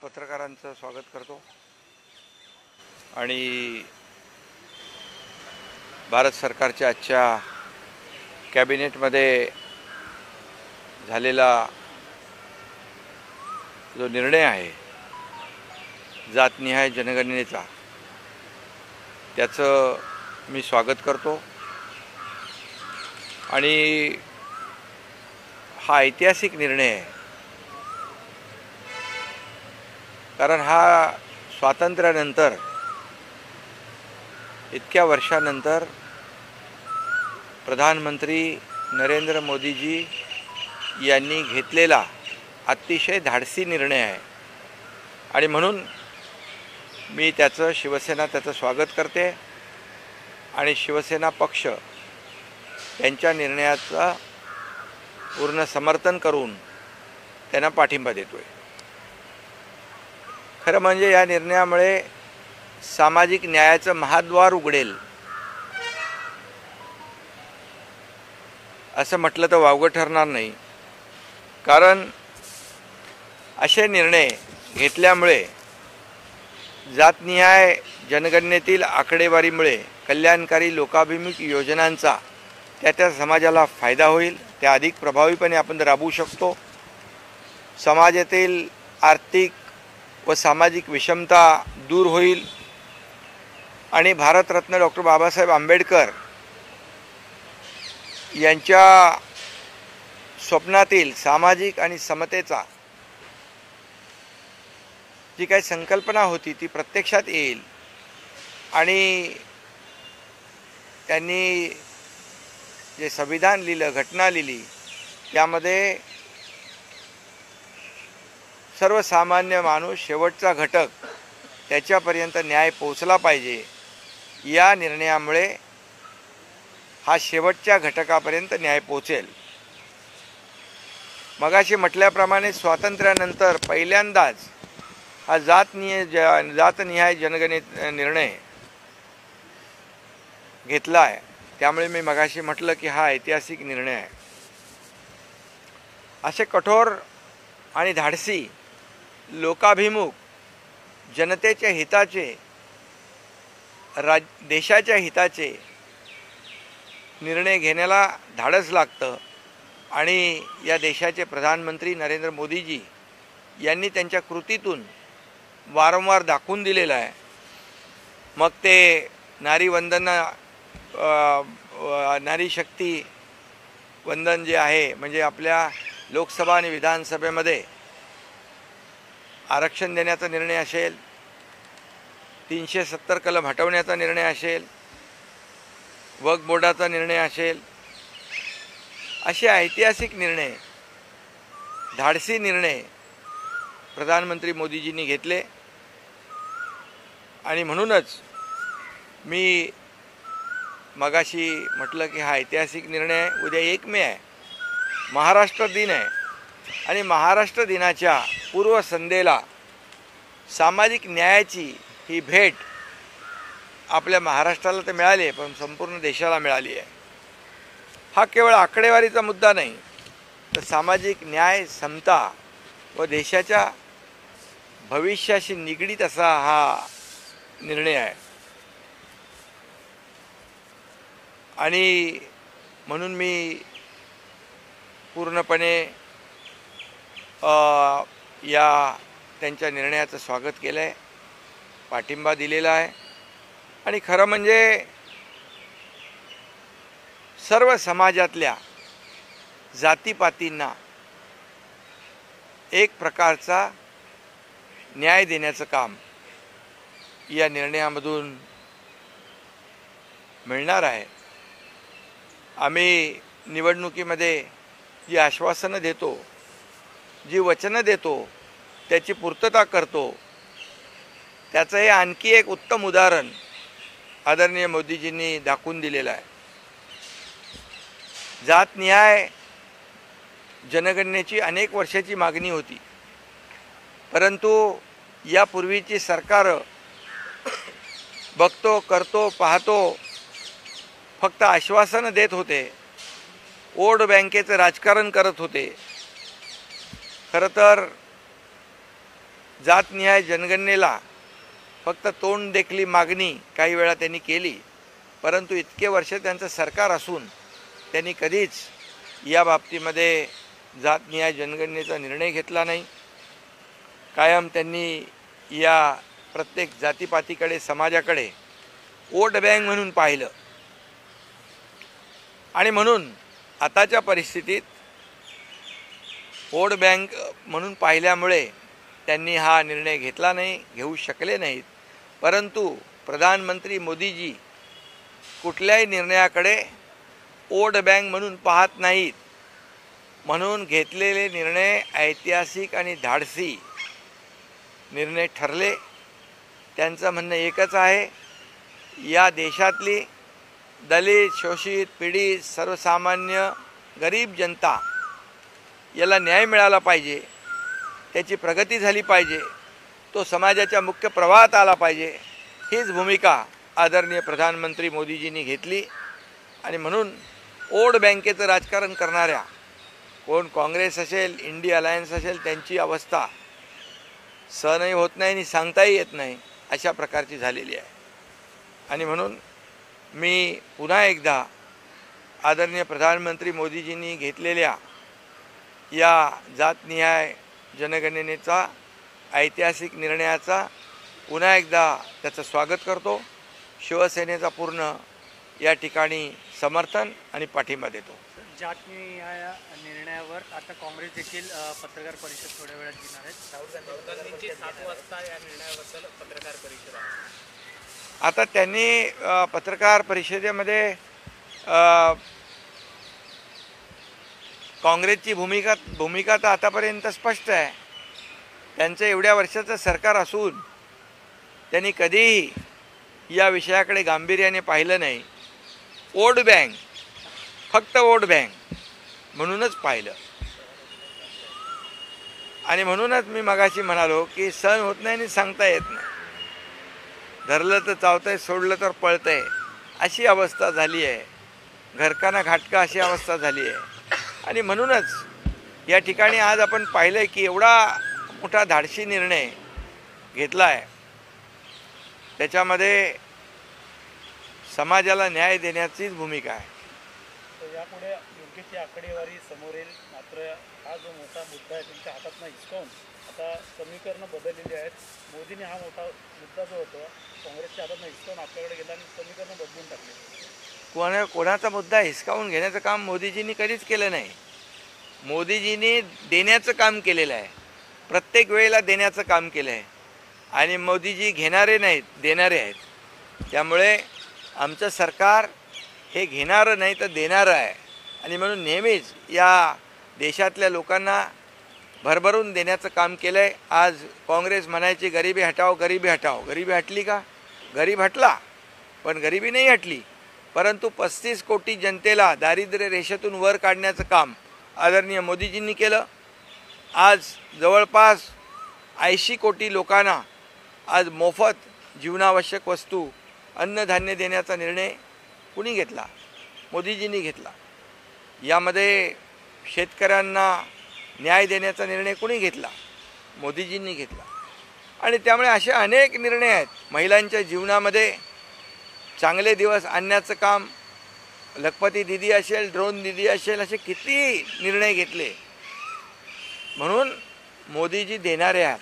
पत्रकारांचं स्वागत करतो आणि भारत सरकारच्या आजच्या कॅबिनेटमध्ये झालेला जो निर्णय आहे जातनिहाय जनगणनेचा त्याचं मी स्वागत करतो आणि हा ऐतिहासिक निर्णय आहे, कारण हा स्वातंत्र्यानंतर इतक्या वर्षानंतर प्रधानमंत्री नरेंद्र मोदीजी यांनी घेतलेला अतिशय धाडसी निर्णय आहे आणि म्हणून मी शिवसेना त्याचं स्वागत करते आणि शिवसेना पक्ष त्यांच्या निर्णयाचं पूर्ण समर्थन करून त्यांना पाठिंबा देतोय। खरं म्हणजे या निर्णयामुळे सामाजिक न्यायाचं महाद्वार उघडेल असं म्हटलं तर वावगं ठरणार नाही, कारण असे निर्णय घेतल्यामुळे जातनिहाय जनगणनेतील आकडेवारीमुळे कल्याणकारी लोकाभिमुख योजनांचा त्या समाजाला फायदा होईल, त्या अधिक प्रभावीपणे आपण राबवू शकतो। समाजातील आर्थिक व सामाजिक विषमता दूर होईल आणि भारतरत्न डॉक्टर बाबासाहेब आंबेडकर यांच्या स्वप्नातील सामाजिक आणि समतेचा जी काही संकल्पना होती ती प्रत्यक्षात येईल आणि त्यांनी जे संविधान लिहिलं, घटना लिहिली, त्यामध्ये सर्वसामान्य माणूस शेवटचा घटक त्याच्यापर्यंत न्याय पोहोचला पाहिजे। या निर्णयामुळे हा शेवटच्या घटकापर्यंत न्याय पोहोचेल। मगाशी म्हटल्याप्रमाणे स्वातंत्र्यानंतर पहिल्यांदाच हा जातनिहाय जनगणने निर्णय घेतला आहे, त्यामुळे मी मगाशी म्हटलं की हा ऐतिहासिक निर्णय आहे। असे कठोर आणि धाडसी लोकाभिमुख जनतेच्या हिताचे देशाच्या हिताचे निर्णय घेण्याला धाडस लागतं आणि या देशाचे प्रधानमंत्री नरेंद्र मोदीजी यांनी त्यांच्या कृतीतून वारंवार दाखवून दिलेलं आहे। मग ते नारी शक्ती वंदन जे आहे, म्हणजे आपल्या लोकसभा आणि विधानसभेमध्ये आरक्षण देण्याचा निर्णय असेल, 370 कलम हटवण्याचा निर्णय असेल, वक्फ बोर्डाचा निर्णय असेल, असे ऐतिहासिक निर्णय, धाडसी निर्णय प्रधानमंत्री मोदीजींनी घेतले आणि म्हणूनच मी मगाशी म्हटलं की हा ऐतिहासिक निर्णय आहे। उद्या 1 मे आहे, महाराष्ट्र दिन आहे आणि महाराष्ट्र दिनाच्या पूर्वसंध्येला सामाजिक न्यायाची ही भेट आपल्या महाराष्ट्राला तर मिळाली आहे, पण संपूर्ण देशाला मिळाली आहे। हा केवळ आकडेवारीचा मुद्दा नाही, तर सामाजिक न्याय, समता व देशाच्या भविष्याशी निगडीत असा हा निर्णय आहे आणि म्हणून मी पूर्णपणे या त्यांच्या निर्णयाचं स्वागत केलं आहे, पाठिंबा दिलेला आहे आणि खरं म्हणजे सर्व समाजातल्या जातीपातींना एक प्रकारचा न्याय देण्याचं काम या निर्णयामधून मिळणार आहे। आम्ही निवडणुकीमध्ये जी आश्वासनं देतो, जी वचनं देतो, त्याची पूर्तता करतो, त्याचं हे आणखी एक उत्तम उदाहरण आदरणीय मोदीजींनी दाखवून दिलेलं आहे। जातनिहाय जनगणनेची अनेक वर्षाची मागणी होती, परंतु यापूर्वीची सरकार बघतो, करतो, पाहतो फक्त आश्वासनं देत होते, वोट बँकेचं राजकारण करत होते। खरं तर जातनिहाय जनगणनेला फक्त तोंड देखली मागणी काही वेळा त्यांनी केली, परंतु इतके वर्ष त्यांचं सरकार असून त्यांनी कधीच या बाबतीमध्ये जातनिहाय जनगणनेचा निर्णय घेतला नाही। कायम त्यांनी या प्रत्येक जातीपातीकडे, समाजाकडे वोट बँक म्हणून पाहिलं आणि म्हणून आताच्या परिस्थितीत वोट बँक म्हणून पाहिल्यामुळे त्यांनी हा निर्णय घेतला नाही, घेऊ शकले नाहीत। परंतु प्रधानमंत्री मोदीजी कुठल्याही निर्णयाकडे वोट बँक म्हणून पाहत नाहीत, म्हणून घेतलेले निर्णय ऐतिहासिक आणि धाडसी निर्णय ठरले। त्यांचं म्हणणं एकच आहे, या देशातली दलित, शोषित, पीडित, सर्वसामान्य गरीब जनता याला न्याय मिळाला पाहिजे, त्याची प्रगती झाली पाहिजे, तो समाजाच्या मुख्य प्रवाहात आला पाहिजे, हीच भूमिका आदरणीय प्रधानमंत्री मोदीजींनी घेतली। आणि म्हणून वोट बँकेचं राजकारण करणाऱ्या कोण काँग्रेस असेल, इंडिया अलायन्स असेल, त्यांची अवस्था सहनही होत नाही आणि सांगताही येत नाही, अशा प्रकारची झालेली आहे। आणि म्हणून मी पुन्हा एकदा आदरणीय प्रधानमंत्री मोदीजींनी घेतलेल्या या जातनिहाय जनगणनेचा ऐतिहासिक निर्णयाचा पुन्हा एकदा त्याचं स्वागत करतो। शिवसेनेचा पूर्ण या ठिकाणी समर्थन आणि पाठिंबा देतो। जातनिहाय निर्णयावर आता काँग्रेस देखील पत्रकार परिषद थोड्या वेळात घेणार आहेत। राहुल गांधींची 7 वाजता या निर्णयाबद्दल पत्रकार परिषद आहे। आता त्यांनी पत्रकार परिषदेमध्ये काँग्रेसची भूमिका तर आतापर्यंत स्पष्ट आहे। त्यांचं एवढ्या वर्षाचं सरकार असून त्यांनी कधीही या विषयाकडे गांभीर्याने पाहिलं नाही। वोट बँक, फक्त वोट बँक म्हणूनच पाहिलं। आणि म्हणूनच मी मगाशी म्हणालो की सहन होत नाही आणि सांगता येत नाही, धरलं तर चावतंय, सोडलं तर पळतंय, अशी अवस्था झाली आहे। घरकाना घाटका अशी अवस्था झाली आहे। आणि म्हणूनच या ठिकाणी आज आपण पाहिलं की एवढा मोठा धाडसी निर्णय घेतला आहे, त्याच्यामध्ये समाजाला न्याय देण्याचीच भूमिका आहे। यापुढे योग्य ती आकडेवारी समोर येईल, मात्र हा जो मोठा मुद्दा आहे त्यांच्या हातातनं हिसकावून आता समीकरणं बदललेली आहेत। मोदींनी हा मोठा मुद्दा जो होता काँग्रेसच्या हातातनं हिसकावून आपल्याकडे गेला आणि समीकरणं बदलून टाकले। कोणाचा मुद्दा हिसकावून घेण्याचं काम मोदीजींनी कधीच केलं नाही। मोदीजींनी देण्याचं काम केलेलं आहे, प्रत्येक वेळेला देण्याचं काम केलं आहे। आणि मोदीजी घेणारे नाहीत, देणारे आहेत। त्यामुळे आमचं सरकार हे घेणारं नाही तर देणारं आहे। आणि म्हणून नेहमीच या देशातल्या लोकांना भरभरून देण्याचं काम केलं आहे। आज काँग्रेस म्हणायची गरिबी हटाओ, गरिबी हटाओ, गरिबी हटली का? गरीब हटला, पण गरिबी नाही हटली। परंतु 35 कोटी जनतेला दारिद्र्य रेषेतून वर काढण्याचं काम आदरणीय मोदीजींनी केलं। आज जवळपास 80 कोटी लोकांना आज मोफत जीवनावश्यक वस्तू, अन्नधान्य देण्याचा निर्णय कुणी घेतला? मोदीजींनी घेतला। यामध्ये शेतकऱ्यांना न्याय देण्याचा निर्णय कुणी घेतला? मोदीजींनी घेतला। आणि त्यामुळे असे अनेक निर्णय आहेत। महिलांच्या जीवनामध्ये चांगले दिवस आणण्याचं काम लखपती दिदी असेल, ड्रोन दिदी असेल, असे किती निर्णय घेतले। म्हणून मोदीजी देणारे आहेत।